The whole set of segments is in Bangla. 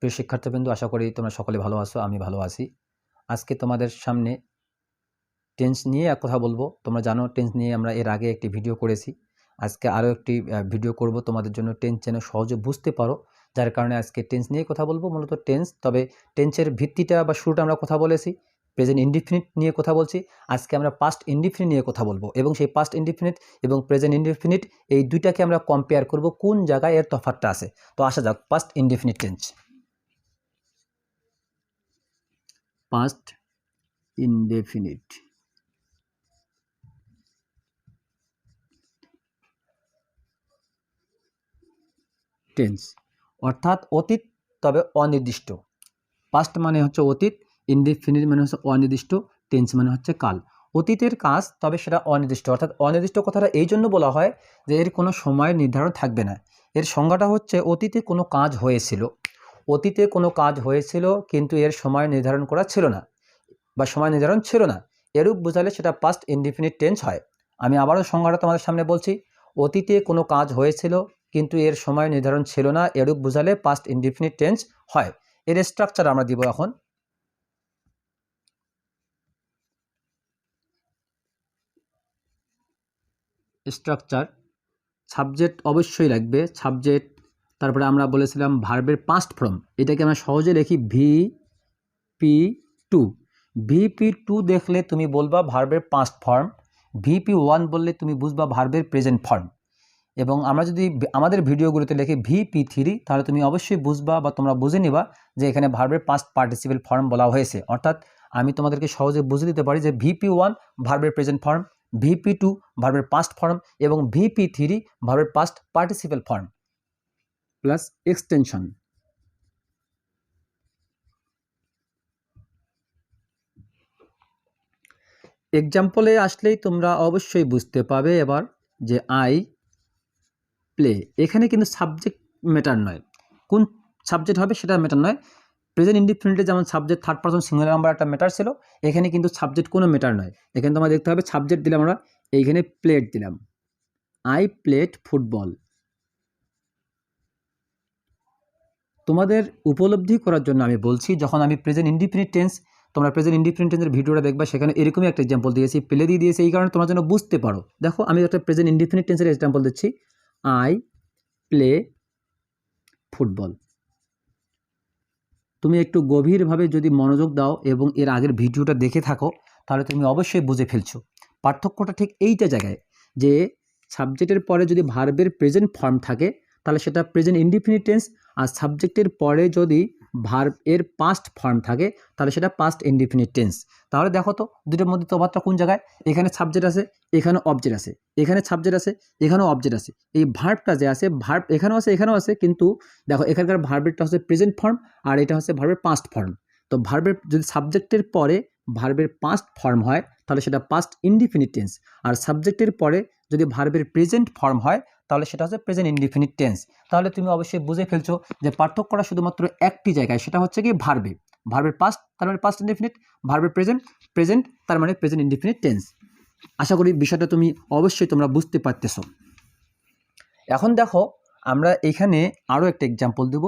প্রিয় শিক্ষার্থীবৃন্দ, আশা করি তোমরা সকলে ভালো আছো, আমি ভালো আছি। আজকে তোমাদের সামনে টেন্স নিয়ে এক কথা বলবো। তোমরা জানো টেন্স নিয়ে আমরা এর আগে একটি ভিডিও করেছি। আজকে আরও একটি ভিডিও করব তোমাদের জন্য, টেন্স যেন সহজে বুঝতে পারো, যার কারণে আজকে টেন্স নিয়ে কথা বলবো। মূলত টেন্স, তবে টেন্সের ভিত্তিটা বা শুরুটা আমরা কথা বলেছি, প্রেজেন্ট ইনডিফিনিট নিয়ে কথা বলছি। আজকে আমরা পাস্ট ইনডিফিনিট নিয়ে কথা বলবো, এবং সেই পাস্ট ইনডিফিনিট এবং প্রেজেন্ট ইনডিফিনিট এই দুইটাকে আমরা কম্পেয়ার করব, কোন জায়গায় এর তফাৎটা আছে। তো আসা যাক, past indefinite tense. Past indefinite tense অর্থাৎ অতীত, তবে অনির্দিষ্ট। পাস্ট মানে হচ্ছে অতীত, ইনডেফিনিট মানে হচ্ছে অনির্দিষ্ট, টেন্স মানে হচ্ছে কাল। অতীতের কাজ, তবে সেটা অনির্দিষ্ট। অর্থাৎ অনির্দিষ্ট কথাটা এই জন্য বলা হয় যে এর কোনো সময় নির্ধারণ থাকবে না। এর সংজ্ঞাটা হচ্ছে অতীতে কোনো কাজ হয়েছিল, অতীতে কোনো কাজ হয়েছিল কিন্তু এর সময় নির্ধারণ করা ছিল না বা সময় নির্ধারণ ছিল না, এরূপ বোঝালে সেটা পাস্ট ইনডিফিনিট টেন্স হয়। আমি আবারও সংজ্ঞাটা তোমাদের সামনে বলছি, অতীতে কোনো কাজ হয়েছিল কিন্তু এর সময় নির্ধারণ ছিল না, এরূপ বোঝালে পাস্ট ইনডিফিনিট টেন্স হয়। এর স্ট্রাকচার আমরা দিব এখন। স্ট্রাকচার, সাবজেক্ট অবশ্যই লাগবে, সাবজেক্ট। তারপরে আমরা বলেছিলাম ভার্বের পাস্ট ফর্ম, এটাকে আমরা সহজে লিখি VP2। VP2 দেখলে তুমি বলবা ভার্বের পাস্ট ফর্ম, VP1 বললে তুমি বুঝবা ভার্বের প্রেজেন্ট ফর্ম। এবং আমরা যদি আমাদের ভিডিওগুলোতে লিখি VP3, তাহলে তুমি অবশ্যই বুঝবা বা তোমরা বুঝে নিবা যে এখানে ভার্বের পাস্ট পার্টিসিপেল ফর্ম বলা হয়েছে। অর্থাৎ আমি তোমাদেরকে সহজে বুঝে দিতে পারি যে VP1 ভার্বের প্রেজেন্ট ফর্ম, VP2 ভার্বের পাস্ট ফর্ম এবং VP3 ভার্বের past participle form plus extension. এক্সাম্পলে আসলেই তোমরা অবশ্যই বুঝতে পাবে এবার যে আই প্লে, এখানে কিন্তু সাবজেক্ট ম্যাটার নয়, কোন সাবজেক্ট হবে সেটা ম্যাটার নয়। প্রেজেন্ট ইনডিফিনিটে যেমন subject third person singular number একটা ম্যাটার ছিল, এখানে কিন্তু সাবজেক্ট কোনো ম্যাটার নয়। এখানে তোমার দেখতে হবে সাবজেক্ট দিলাম আমরা, এইখানে প্লেট দিলাম, আই প্লেড ফুটবল। তোমাদের উপলব্ধি করার জন্য আমি বলছি, যখন আমি প্রেজেন্ট ইনডিফিনিট টেন্স, তোমরা প্রেজেন্ট ইনডিফিনিট টেন্সের ভিডিওটা দেখবা, সেখানে এরকমই একটা এক্সাম্পল দিয়েছি, প্লে দিয়ে দিয়েছি এই কারণে তোমরা যেন বুঝতে পারো। দেখো আমি একটা প্রেজেন্ট ইনডিফিনিট টেন্সের এক্সাম্পল দিচ্ছি, আই প্লে ফুটবল। তুমি একটু গভীরভাবে যদি মনোযোগ দাও এবং এর আগের ভিডিওটা দেখে থাকো, তাহলে তুমি অবশ্যই বুঝে ফেলছো পার্থক্যটা ঠিক এইটা জায়গায়, যে সাবজেক্টের পরে যদি ভার্বের প্রেজেন্ট ফর্ম থাকে তাহলে সেটা প্রেজেন্ট ইনডিফিনিট টেন্স, আর সাবজেক্টের পরে যদি ভার্ব এর পাস্ট ফর্ম থাকে তাহলে সেটা পাস্ট ইনডিফিনিট টেন্স। তাহলে দেখো তো দুটোর মধ্যে তফাৎটা কোন জায়গায়, এখানে সাবজেক্ট আছে, এখানে অবজেক্ট আছে, এখানে সাবজেক্ট আছে, এখানেও অবজেক্ট আছে। এই ভার্বটা যে আছে, ভার্ব এখানেও আছে এখানেও আছে, কিন্তু দেখো এখানকার ভার্বেরটা হচ্ছে প্রেজেন্ট ফর্ম আর এটা হচ্ছে ভার্বের পাস্ট ফর্ম। তো ভার্বের যদি সাবজেক্টের পরে ভার্বের পাস্ট ফর্ম হয় তাহলে সেটা পাস্ট ইনডিফিনিট টেন্স, আর সাবজেক্টের পরে যদি ভার্বের প্রেজেন্ট ফর্ম হয় তাহলে সেটা হচ্ছে প্রেজেন্ট ইনডিফিনিট টেন্স। তাহলে তুমি অবশ্যই বুঝে ফেলছো যে পার্থক্যটা শুধুমাত্র একটি জায়গায়, সেটা হচ্ছে কি ভার্বে, ভার্বের পাস্ট তার মানে পাস্ট ইনডিফিনিট, ভার্বের প্রেজেন্ট প্রেজেন্ট তার মানে প্রেজেন্ট ইনডিফিনিট টেন্স। আশা করি বিষয়টা তুমি অবশ্যই তোমরা বুঝতে পারতেছো। এখন দেখো আমরা এখানে আরও একটা এক্সাম্পল দেব,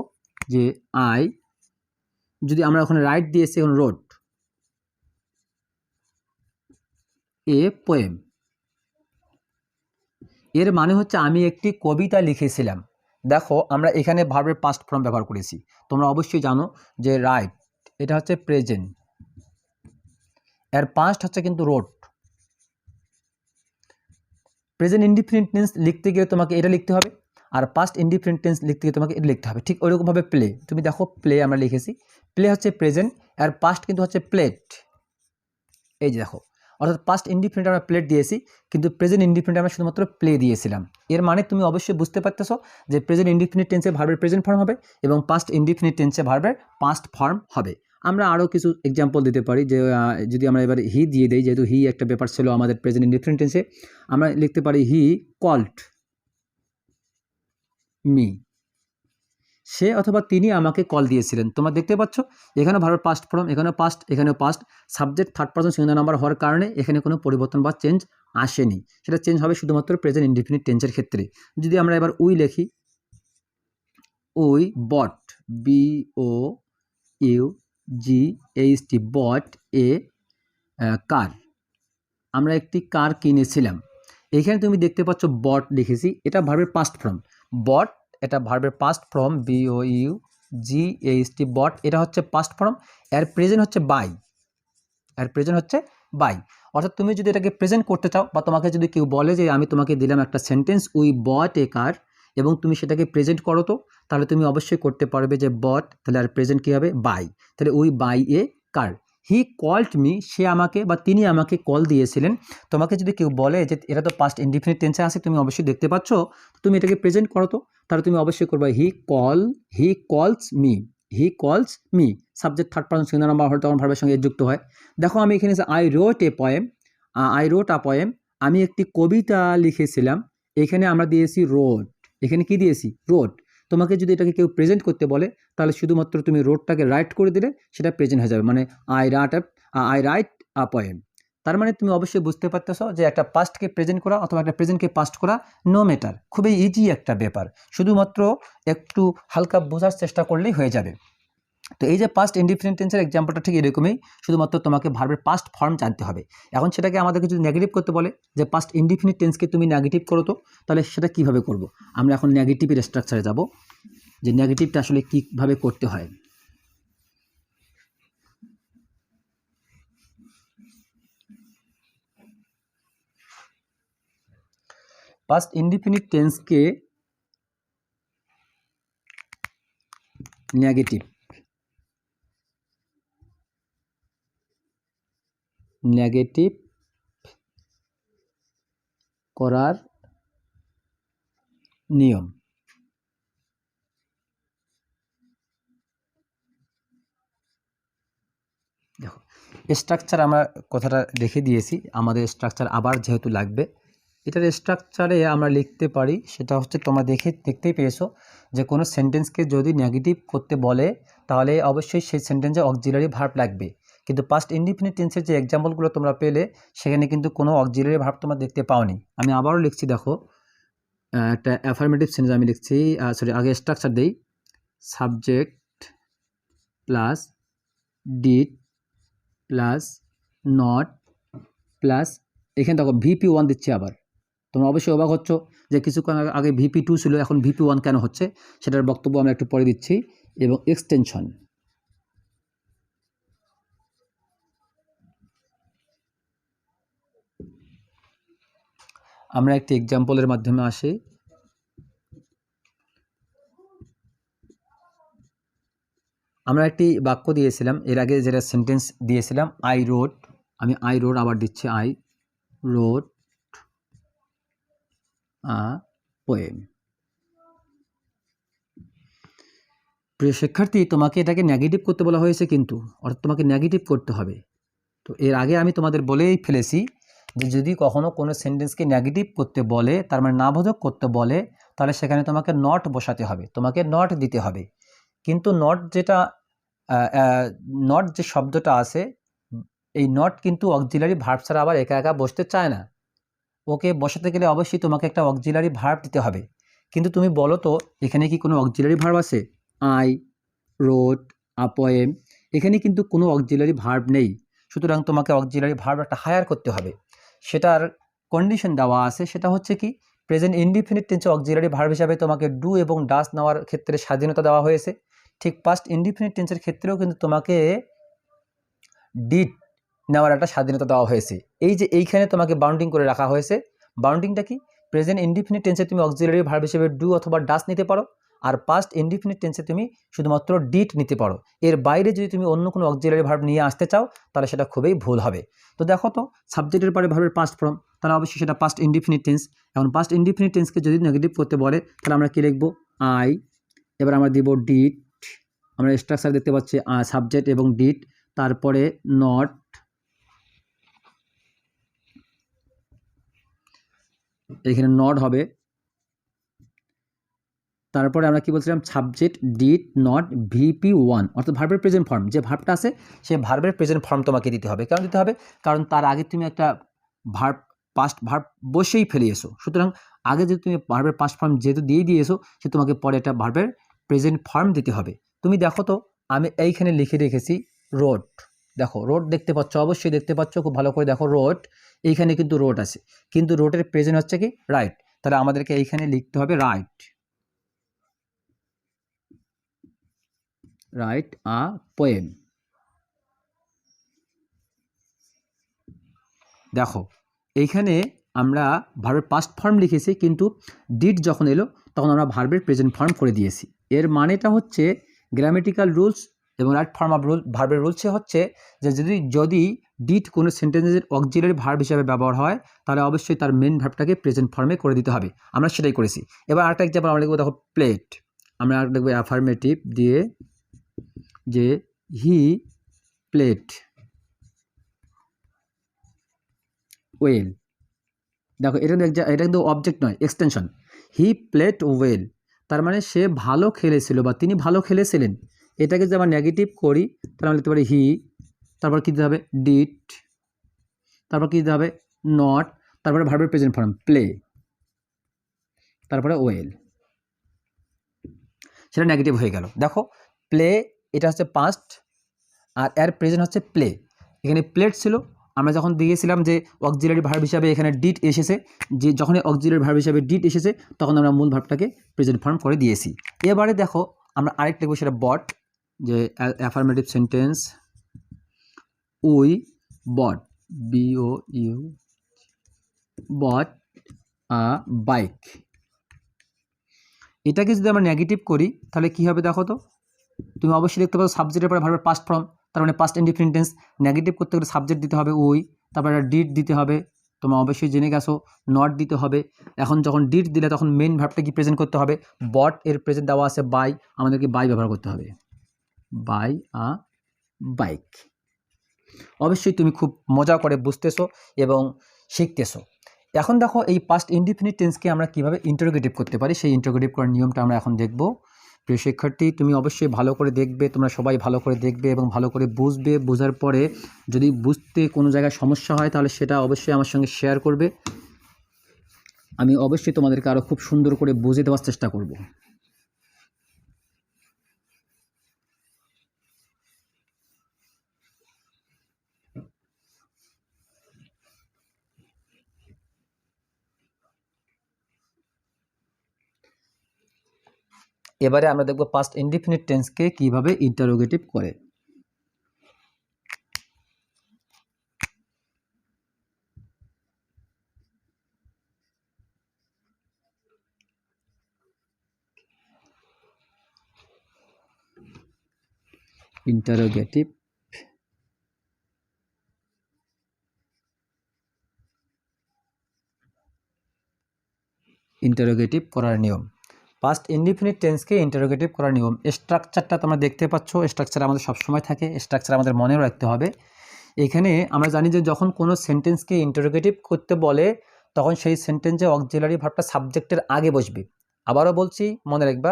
যে আই, যদি আমরা ওখানে রাইট দিয়েছি, এখন রোড এ পোয়েম, এর মানে হচ্ছে আমি একটি কবিতা লিখেছিলাম। দেখো আমরা এখানে ভার্বের পাস্ট ফর্ম ব্যবহার করেছি। তোমরা অবশ্যই জানো যে রাইট এটা হচ্ছে প্রেজেন্ট, এর পাস্ট হচ্ছে কিন্তু রোড। প্রেজেন্ট ইনডিফিনিট টেন্স লিখতে গেলে তোমাকে এটা লিখতে হবে, আর পাস্ট ইনডিফিনিট টেন্স লিখতে গিয়ে তোমাকে এটা লিখতে হবে। ঠিক ওইরকমভাবে প্লে, তুমি দেখো প্লে আমরা লিখেছি, প্লে হচ্ছে প্রেজেন্ট, আর পাস্ট কিন্তু হচ্ছে প্লেট। এই যে দেখো, অর্থাৎ পাস্ট ইনডিফিনিট আমরা প্লেট দিয়েছি, কিন্তু প্রেজেন্ট ইনডিফিনিট আমরা শুধুমাত্র প্লে দিয়েছিলাম। এর মানে তুমি অবশ্যই বুঝতে পারতেছো যে প্রেজেন্ট ইনডিফিনিট টেন্সে ভার্বের প্রেজেন্ট ফর্ম হবে এবং পাস্ট ইনডিফিনিট টেন্সে ভার্বের পাস্ট ফর্ম হবে। আমরা আরও কিছু এক্সাম্পল দিতে পারি, যে যদি আমরা এবার হি দিয়ে দিই, যেহেতু হি একটা ব্যাপার ছিল আমাদের প্রেজেন্ট ইনডিফিনিট টেন্সে, আমরা লিখতে পারি হি কল্ড মি, সে অথবা তিনি আমাকে কল দিয়েছিলেন। তোমরা দেখতে পাচ্ছ এখানে ভার্বের পাস্ট ফর্ম, এখানেও পাস্ট, এখানেও past, subject third person singular number হওয়ার কারণে এখানে কোনো পরিবর্তন বা চেঞ্জ আসেনি। সেটা চেঞ্জ হবে শুধুমাত্র প্রেজেন্ট ইনডিফিনিট টেন্সের ক্ষেত্রে। যদি আমরা এবার উই লিখি, উই বট, BOUGHT, বট এ কার। আমরা একটি কার কিনেছিলাম। এখানে তুমি দেখতে পাচ্ছ বট লিখেছি, এটা ভার্বের পাস্ট ফর্ম। বট এটা ভার্বের পাস্ট ফর্ম, BOUGHT, বট এটা হচ্ছে পাস্ট ফর্ম। এর প্রেজেন্ট হচ্ছে বাই, এর প্রেজেন্ট হচ্ছে বাই। অর্থাৎ তুমি যদি এটাকে প্রেজেন্ট করতে চাও, বা তোমাকে যদি কেউ বলে যে আমি তোমাকে দিলাম একটা সেন্টেন্স, উই বট এ কার, এবং তুমি সেটাকে প্রেজেন্ট করো, তো তাহলে তুমি অবশ্যই করতে পারবে যে বট, তাহলে আর প্রেজেন্ট কী হবে, বাই। তাহলে we buy a car. He called me, সে আমাকে বা তিনি আমাকে কল দিয়েছিলেন। তোমাকে যদি কেউ বলে যে এটা তো পাস্ট ইনডিফিনিট টেন্সে আছে, তুমি অবশ্যই দেখতে পাচ্ছ, তুমি এটাকে প্রেজেন্ট করো, তো তাহলে তুমি অবশ্যই করবে হি calls me, he calls me. Subject third person singular number হলে তখন ভার্বের সঙ্গে যুক্ত হয়। দেখো আমি এখানে আই রোট আ পোয়েম, আমি একটি কবিতা লিখেছিলাম। এখানে আমরা দিয়েছি রোড, এখানে কি দিয়েছি, রোড। তোমাকে যদি এটাকে কেউ প্রেজেন্ট করতে বলে, তাহলে শুধুমাত্র তুমি রোডটাকে রাইট করে দিলে সেটা প্রেজেন্ট হয়ে যাবে, মানে আই রাইট আ পোয়েম। তার মানে তুমি অবশ্যই বুঝতে পারতেছো যে একটা পাস্টকে প্রেজেন্ট করা অথবা একটা প্রেজেন্টকে পাস্ট করা নো ম্যাটার, খুবই ইজি একটা ব্যাপার, শুধুমাত্র একটু হালকা বোঝার চেষ্টা করলেই হয়ে যাবে। তো এই যে পাস্ট ইনডিফিনিট টেন্সের এক্সাম্পলটা ঠিক এরকমই, শুধুমাত্র তোমাকে ভার্বের পাস্ট ফর্ম জানতে হবে। এখন সেটাকে আমাদেরকে যদি নেগেটিভ করতে বলে যে পাস্ট ইনডিফিনিট টেন্সকে তুমি নেগেটিভ করো, তো তাহলে সেটা কিভাবে করব। আমরা এখন নেগেটিভের স্ট্রাকচারে যাব, যে নেগেটিভটা আসলে কীভাবে করতে হয়। পাস্ট ইনডিফিনিট টেন্সকে নেগেটিভ করার নিয়ম। দেখো স্ট্রাকচার আমরা কথাটা রেখে দিয়েছি, আমাদের স্ট্রাকচার আবার যেহেতু লাগবে, এটার স্ট্রাকচারে আমরা লিখতে পারি, সেটা হচ্ছে তোমরা দেখতেই পেয়েছো যে কোনো সেন্টেন্সকে যদি নেগেটিভ করতে বলে তাহলে অবশ্যই সেই সেন্টেন্সে অক্সিলারি ভার্ব লাগবে। কিন্তু পাস্ট ইনডিফিনিট টেন্সের যে এক্সাম্পলগুলো তোমরা পেলে, সেখানে কিন্তু কোনো অক্সিলারি ভার্ব তোমরা দেখতে পাওনি। আমি আবারও লিখছি, দেখো একটা অ্যাফার্মেটিভ সেন্টেন্স আমি লিখছি, আগে স্ট্রাকচার দেই, subject plus did plus not plus, এখানে দেখো VP1 দিচ্ছে। আবার তোমরা অবশ্যই অবাক হচ্ছ যে কিছুক্ষণ আগে VP2 ছিল, এখন VP1 কেন হচ্ছে, সেটার বক্তব্য আমরা একটু পরে দিচ্ছি। এবং এক্সটেনশন, আমরা একটি এক্সাম্পলের মাধ্যমে আসি। আমরা একটি বাক্য দিয়েছিলাম এর আগে, যেটা সেন্টেন্স দিয়েছিলাম আই রোড, আমি আই রোড আবার দিচ্ছি, আই রোড আ পোয়েম। প্রিয় শিক্ষার্থী, তোমাকে এটাকে নেগেটিভ করতে বলা হয়েছে, কিন্তু অর্থাৎ তোমাকে নেগেটিভ করতে হবে। তো এর আগে আমি তোমাদের বলেই ফেলেছি যে যদি কখনো কোনো সেন্টেন্সকে নেগেটিভ করতে বলে, তার মানে নাবোধক করতে বলে, তাহলে সেখানে তোমাকে নট বসাতে হবে, তোমাকে নট দিতে হবে। কিন্তু নট যে শব্দটা আছে, এই নট কিন্তু অক্সিলারি ভার্ব ছাড়া আবার একা একা বসতে চায় না। ওকে বসাতে গেলে অবশ্যই তোমাকে একটা অক্সিলারি ভার্ব দিতে হবে। কিন্তু তুমি বলো তো, এখানে কি কোনো অক্সিলারি ভার্ব আছে? আই রোড আ পোয়েম, এখানে কিন্তু কোনো অক্সিলারি ভার্ব নেই। সুতরাং তোমাকে অক্সিলারি ভার্ব একটা হায়ার করতে হবে। সেটার কন্ডিশন দেওয়া আছে, সেটা হচ্ছে কি, প্রেজেন্ট ইনডিফিনিট টেন্সে অক্সিলারি ভার্ব হিসাবে তোমাকে ডু এবং ডাস নেওয়ার ক্ষেত্রে স্বাধীনতা দেওয়া হয়েছে। ঠিক পাস্ট ইনডিফিনিট টেন্সের ক্ষেত্রেও কিন্তু তোমাকে ডিড নেওয়ার একটা স্বাধীনতা দেওয়া হয়েছে। এই যে এইখানে তোমাকে বাউন্ডিং করে রাখা হয়েছে, বাউন্ডিংটা কি, প্রেজেন্ট ইনডিফিনিট টেন্সে তুমি অক্সিলারি ভার্ব হিসেবে ডু অথবা ডাস নিতে পারো, আর পাস্ট ইনডিফিনিট টেন্সে তুমি শুধুমাত্র ডিড নিতে পারো। এর বাইরে যদি তুমি অন্য কোনো অক্সিলারি ভার্ব নিয়ে আসতে চাও, তাহলে সেটা খুবই ভুল হবে। তো দেখো তো, সাবজেক্টের পরে ভার্বের পাস্ট ফর্ম, তাহলে অবশ্যই সেটা পাস্ট ইনডিফিনিট টেন্স। এখন পাস্ট ইনডিফিনিট টেন্সকে যদি নেগেটিভ করতে বলে, তাহলে আমরা কী লিখব, আই, এবার আমরা দিব ডিড, আমরা স্ট্রাকচার দেখতে পাচ্ছি সাবজেক্ট এবং ডিড, তারপরে নট, এখানে নট হবে, তারপরে আমরা কি বলছিলাম, সাবজেক্ট ডিড নট VP1, অর্থাৎ ভার্বের প্রেজেন্ট ফর্ম, যে ভার্বটা আছে সেই ভার্বের প্রেজেন্ট ফর্ম তোমাকে দিতে হবে। কেন দিতে হবে? কারণ তার আগে তুমি একটা ভার্ব, পাস্ট ভার্ব বসেই ফেলিয়েছো। সুতরাং আগে যদি তুমি ভার্বের পাস্ট ফর্ম যেহেতু দিয়েছো, সে তোমাকে পরে একটা ভার্বের প্রেজেন্ট ফর্ম দিতে হবে। তুমি দেখো তো আমি এইখানে লিখে রেখেছি রোড। দেখো রোড দেখতে পাচ্ছ, অবশ্যই দেখতে পাচ্ছ, খুব ভালো করে দেখো রোড, এইখানে কিন্তু রোড আছে, কিন্তু রোডের প্রেজেন্ট হচ্ছে কি রাইট, তাহলে আমাদেরকে এইখানে লিখতে হবে রাইট, রাইট আ পোয়েম। দেখো এইখানে আমরা ভার্বের পাস্ট ফর্ম লিখেছি, কিন্তু ডিড যখন এলো তখন আমরা ভার্বের প্রেজেন্ট ফর্ম করে দিয়েছি। এর মানেটা হচ্ছে গ্রামেটিক্যাল রুলস এবং রাইট ফর্ম অফ ভার্বের রুলসে হচ্ছে যে যদি ডিড কোনো সেন্টেন্সের অক্সিলারি ভার্ব হিসাবে ব্যবহার হয় তাহলে অবশ্যই তার মেন ভার্বটাকে প্রেজেন্ট ফর্মে করে দিতে হবে। আমরা সেটাই করেছি। এবার আরেকটা এক্সাম্পল আমরা লিখবো, দেখো প্লেট, আমরা আরেকটা লিখবো অ্যাফার্মেটিভ দিয়ে যে হি প্লেট ওয়েল। দেখো এটা কিন্তু অবজেক্ট নয়, এক্সটেনশন। হি প্লেড ওয়েল, তার মানে সে ভালো খেলেছিল বা তিনি ভালো খেলেছিলেন। এটাকে যদি আমরা নেগেটিভ করি তাহলে আমরা লিখতে পারি হি, তারপর কী দিতে হবে ডিড, তারপর কী দিতে হবে নট, তারপরে ভার্বের প্রেজেন্ট ফর্ম প্লে, তারপরে ওয়েল, সেটা নেগেটিভ হয়ে গেল। দেখো প্লে এটা হচ্ছে পাস্ট আর এর প্রেজেন্ট হচ্ছে প্লে। এখানে প্লেট ছিল, আমরা যখন দিয়েছিলাম যে অক্সিলারি ভার্ব হিসাবে এখানে ডিড এসেছে, যে যখনই অক্সিলারি ভার্ব হিসাবে ডিড এসেছে তখন আমরা মূল ভার্বটাকে প্রেজেন্ট ফর্ম করে দিয়েছি। এবারে দেখো আমরা আরেকটা লিখবো, সেটা বট, যে অ্যাফার্মেটিভ সেন্টেন্স উই বট, বিও ইউ বট আ বাইক। এটাকে যদি আমরা নেগেটিভ করি তাহলে কী হবে দেখো তো, তুমি অবশ্যই দেখতে পাচ্ছ সাবজেক্টের পরে ভার্বের পাস্ট ফর্ম, তার মানে পাস্ট ইনডিফিনিট টেন্স। নেগেটিভ করতে গেলে সাবজেক্ট দিতে হবে উই, তারপরে ডিড দিতে হবে, তোমরা অবশ্যই জেনে গেছো নট দিতে হবে। এখন যখন ডিড দিলে তখন মেন ভার্বটা কি প্রেজেন্ট করতে হবে, বট এর প্রেজেন্ট দেওয়া আছে বাই, আমাদেরকে বাই ব্যবহার করতে হবে, বাই আ বাইক। অবশ্যই তুমি খুব মজা করে বুঝতেছো এবং শিখতেছো। এখন দেখো এই পাস্ট ইনডিফিনিট টেন্সকে আমরা কীভাবে ইন্টারোগেটিভ করতে পারি, সেই ইন্টারোগেটিভ করার নিয়মটা আমরা এখন দেখব। প্রিয় শিক্ষার্থী, তুমি অবশ্যই ভালো করে দেখবে, তোমরা সবাই ভালো করে দেখবে এবং ভালো করে বুঝবে। বোঝার পরে যদি বুঝতে কোনো জায়গায় সমস্যা হয় তাহলে সেটা অবশ্যই আমার সঙ্গে শেয়ার করবে। আমি অবশ্যই তোমাদেরকে আরও খুব সুন্দর করে বুঝিয়ে দেওয়ার চেষ্টা করব। এবারে আমরা দেখব পাস্ট ইনডিফিনিট টেন্সকে কিভাবে ইন্টারোগেটিভ করে। ইন্টারোগেটিভ করার নিয়ম। পাস্ট ইনডিফিনিট টেন্সকে ইন্টারোগেটিভ করার নিয়ম। স্ট্রাকচারটা তোমরা দেখতে পাচ্ছ, স্ট্রাকচার আমাদের সবসময় থাকে, স্ট্রাকচার আমাদের মনেও রাখতে হবে। এখানে আমরা জানি যে যখন কোনো সেন্টেন্সকে ইন্টারোগেটিভ করতে বলে তখন সেই সেন্টেন্সে অক্সিলারি ভার্বটা সাবজেক্টের আগে বসবে। আবারও বলছি, মনে রাখবা,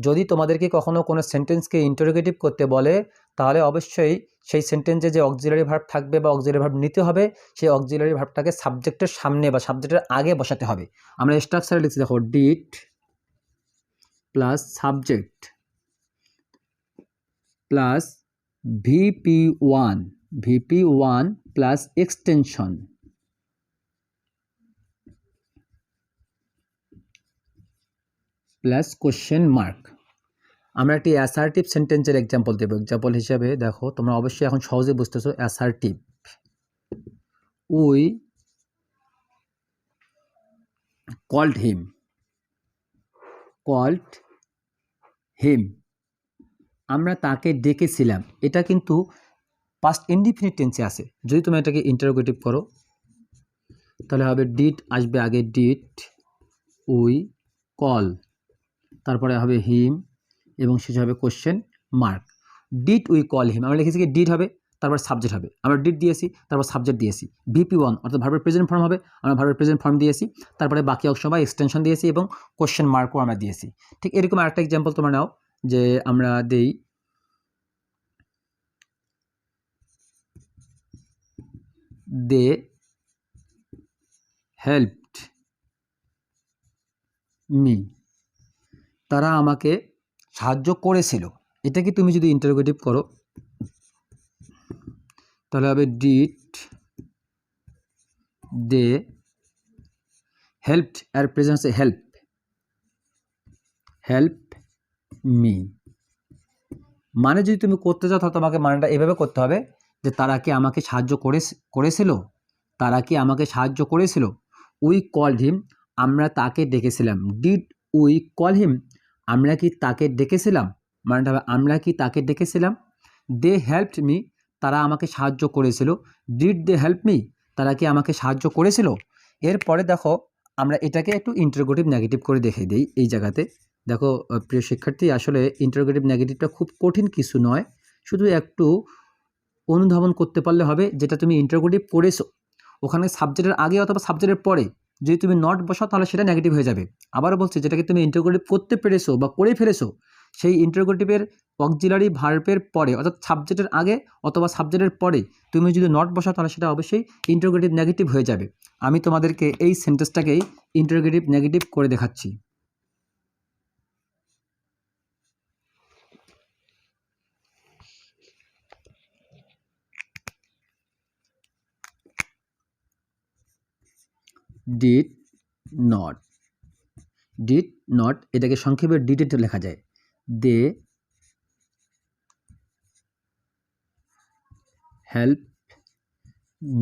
যদি তোমাদেরকে কখনো কোনো সেন্টেন্সকে ইন্টারোগেটিভ করতে বলে তাহলে অবশ্যই সেই সেন্টেন্সে যে অক্সিলারি ভার্ব থাকবে বা অক্সিলারি ভার্ব নিতে হবে, সেই অক্সিলারি ভার্বটাকে সাবজেক্টের সামনে বা সাবজেক্টের আগে বসাতে হবে। আমরা স্ট্রাকচারে লিখছি, দেখো did plus subject plus VP1 plus extension plus question mark. আমরা একটি অ্যাসার্টিভ সেন্টেন্সের এক্সাম্পল দেব। এক্সাম্পল হিসাবে দেখো, তোমরা অবশ্যই এখন সহজে বুঝতেছো। অ্যাসার্টিভ, উই কল্ড হিম, আমরা তাকে ডেকেছিলাম। এটা কিন্তু পাস্ট ইনডিফিনিট টেন্সে আছে। যদি তুমি এটাকে ইন্টারোগেটিভ করো তাহলে হবে ডিড আসবে আগে, ডিড উই কল, তারপরে হবে হিম এবং শেষে হবে question mark. Did we call him, আমরা লিখেছি কি ডিড হবে, তারপর সাবজেক্ট হবে, আমরা ডিড দিয়েছি, তারপর সাবজেক্ট দিয়েছি। VP1 অর্থাৎ ভার্বের প্রেজেন্ট ফর্ম হবে, আমরা ভার্বের প্রেজেন্ট ফর্ম দিয়েছি, তারপরে বাকি অংশ বা এক্সটেনশন দিয়েছি এবং কোশ্চেন মার্কও আমরা দিয়েছি। ঠিক এরকম আরেকটা এক্সাম্পল তোমরা নাও, যে আমরা দেই দে হেল্পড মি, তারা আমাকে সাহায্য করেছিল। এটাকে তুমি যদি ইন্টারোগেটিভ করো তাহলে হবে ডিড দে হেল্পড, আর প্রেজেন্সে হেল্প মি। মানে যদি তুমি করতে চাও তাহলে তোমাকে মানেটা এভাবে করতে হবে যে তারা কি আমাকে সাহায্য করেছিল, তারা কি আমাকে সাহায্য করেছিল। উই কল্ড হিম, আমরা তাকে ডেকেছিলাম। ডিড উই কল হিম, আমরা কি তাকে ডেকেছিলাম, মানেটা হবে আমরা কি তাকে ডেকেছিলাম। দে হেল্পড মি, তারা আমাকে সাহায্য করেছিল। ডিড দে হেল্প মি, তারা কি আমাকে সাহায্য করেছিল। এরপরে দেখো আমরা এটাকে একটু ইন্টারোগেটিভ নেগেটিভ করে দেখে দিই এই জায়গাতে। দেখো প্রিয় শিক্ষার্থী, আসলে ইন্টারোগেটিভ নেগেটিভটা খুব কঠিন কিছু নয়, শুধু একটু অনুধাবন করতে পারলে হবে। যেটা তুমি ইন্টারোগেটিভ করেছো ওখানে সাবজেক্টের আগে অথবা সাবজেক্টের পরে যদি তুমি নট বসাও তাহলে সেটা নেগেটিভ হয়ে যাবে। আবারও বলছি, যেটাকে তুমি ইন্টারোগেটিভ করতে পেরেছো বা করে ফেলেছো সেই ইন্টারোগেটিভের অক্সিলারি ভার্বের পরে অর্থাৎ সাবজেক্টের আগে অথবা সাবজেক্টের পরে তুমি যদি নট বসাও তাহলে সেটা অবশ্যই ইন্টারোগেটিভ নেগেটিভ হয়ে যাবে। আমি তোমাদেরকে এই সেন্টেন্সটাকেই ইন্টারোগেটিভ নেগেটিভ করে দেখাচ্ছি। ডিড নট, এটাকে সংক্ষেপে ডিড লেখা যায়। They help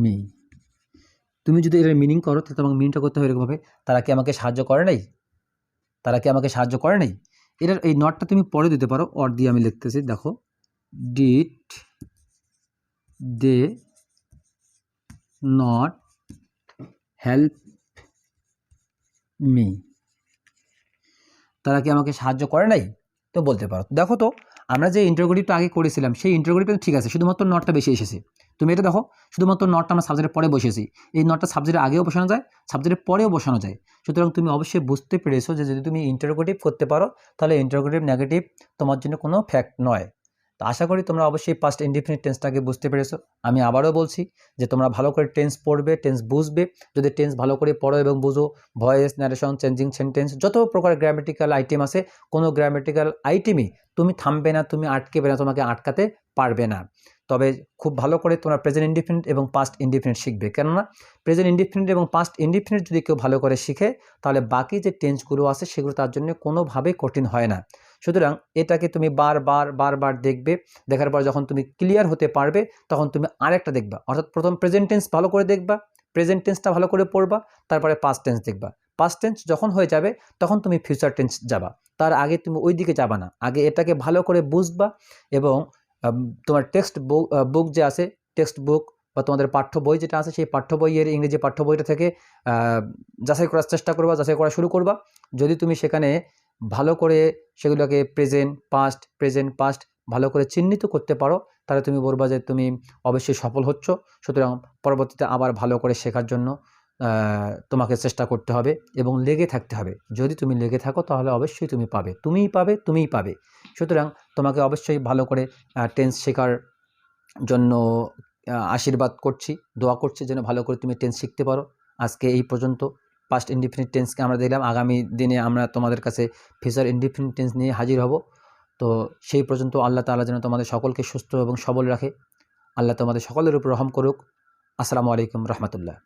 me. তুমি যদি এর মিনিং করো তাহলে তোমাকে মিনিংটা করতে হবে এরকমভাবে, তারা কি আমাকে সাহায্য করে নাই, তারা কি আমাকে সাহায্য করে নাই। এটার এই নটটা তুমি পরে দিতে পারো, অর দিয়ে আমি লিখতেছি। দেখো did they not help me, তারা কি আমাকে সাহায্য করে নাই, তো বলতে পারো। দেখো তো আমরা যে ইন্টারোগেটিভটা আগে করেছিলাম সেই ইন্টারোগেটিভটা ঠিক আছে, শুধুমাত্র নটটা বেশি এসেছে। তুমি এটা দেখো, শুধুমাত্র নটটা আমরা সাবজেক্টের পরে বসেছি, এই নটটা সাবজেক্টের আগেও বসানো যায়, সাবজেক্টের পরেও বসানো যায়। সুতরাং তুমি অবশ্যই বুঝতে পেরেছো যে যদি তুমি ইন্টারোগেটিভ করতে পারো তাহলে ইন্টারোগেটিভ নেগেটিভ তোমার জন্য কোনো ফ্যাক্ট নয়। তো আশা করি তোমরা অবশ্যই পাস্ট ইনডিফিনিট টেন্সটাকে বুঝতে পেরেছো। আমি আবারও বলছি যে তোমরা ভালো করে টেন্স পড়বে, টেন্স বুঝবে। যদি টেন্স ভালো করে পড়ো এবং বুঝো, ভয়েস, ন্যারেশন, চেঞ্জিং সেন্টেন্স, যত প্রকার গ্রামেটিক্যাল আইটেম আছে, কোনো গ্রামেটিক্যাল আইটেমই তুমি থামবে না, তুমি আটকেবে না, তোমাকে আটকাতে পারবে না। তবে খুব ভালো করে তোমরা প্রেজেন্ট ইনডিফিনিট এবং পাস্ট ইনডিফিনিট শিখবে, কেননা প্রেজেন্ট ইনডিফিনিট এবং পাস্ট ইনডিফিনিট যদি কেউ ভালো করে শিখে তাহলে বাকি যে টেন্সগুলো আছে সেগুলো তার জন্য কোনোভাবেই কঠিন হয় না। সুতরাং এটাকে তুমি বারবার দেখবে, দেখার পর যখন তুমি ক্লিয়ার হতে পারবে তখন তুমি আরেকটা দেখবা, অর্থাৎ প্রথম প্রেজেন্ট টেন্স ভালো করে দেখবা, প্রেজেন্ট টেন্সটা ভালো করে পড়বা, তারপরে পাস্ট টেন্স দেখবা। পাস্ট টেন্স যখন হয়ে যাবে তখন তুমি ফিউচার টেন্স যাবা, তার আগে তুমি ওই দিকে যাবা না। আগে এটাকে ভালো করে বুঝবা এবং তোমার টেক্সট বুক যে আছে, টেক্সট বুক বা তোমাদের পাঠ্য বই যেটা আছে সেই পাঠ্য বইয়ের ইংরেজি পাঠ্য বইটা থেকে যাচাই করার চেষ্টা করবা, যাচাই করা শুরু করবা। যদি তুমি সেখানে ভালো করে সেগুলোকে প্রেজেন্ট পাস্ট ভালো করে চিহ্নিত করতে পারো তাহলে তুমি বলবা যে তুমি অবশ্যই সফল হচ্ছ। সুতরাং পরবর্তীতে আবার ভালো করে শেখার জন্য তোমাকে চেষ্টা করতে হবে এবং লেগে থাকতে হবে। যদি তুমি লেগে থাকো তাহলে অবশ্যই তুমি পাবে। সুতরাং তোমাকে অবশ্যই ভালো করে টেন্স শেখার জন্য আশীর্বাদ করছি, দোয়া করছি যেন ভালো করে তুমি টেন্স শিখতে পারো। আজকে এই পর্যন্ত পাস্ট ইনডিফিনিট টেন্সকে আমরা দেখলাম, আগামী দিনে আমরা তোমাদের কাছে ফিউচার ইনডিফিনিট টেন্স নিয়ে হাজির হব। তো সেই পর্যন্ত আল্লাহ তাআলা যেন তোমাদের সকলকে সুস্থ এবং সবল রাখে। আল্লাহ তোমাদের সকলের উপর রহম করুক। আসসালামু আলাইকুম রহমতুল্লাহ।